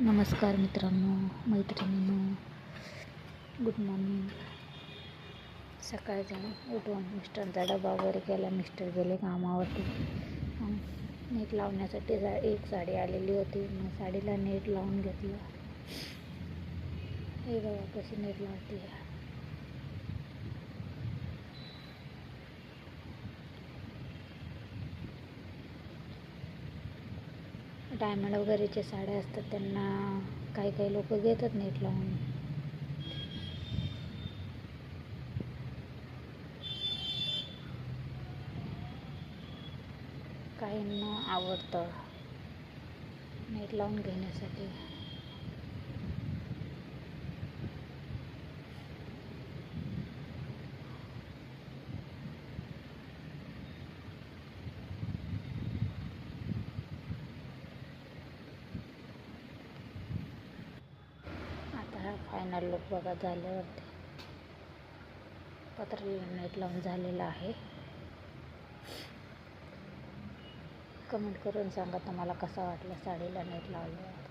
नमस्कार मित्रांनो, मैत्रिणींनो, गुड मॉर्निंग. सकाळचा उठून मिस्टरचा डबा वगैरे केला. मिस्टर गेले कामावरती. नेट लावण्यासाठी एक साडी आलेली होती. मग साडीला नेट लावून घेतलं. हे बघा कशी नेट लावते. डायमंड वगैरेच्या साड्या असतात त्यांना काही लोक घेतात नेट लावून. काहींना आवडतं नेट लावून घेण्यासाठी. आता हा फायनल लुक बघा झाल्यावरती पत्राला नेट लावून झालेला आहे. कमेंट करून सांगा तुम्हाला कसा वाटला साडीला नेट लावल्यावर.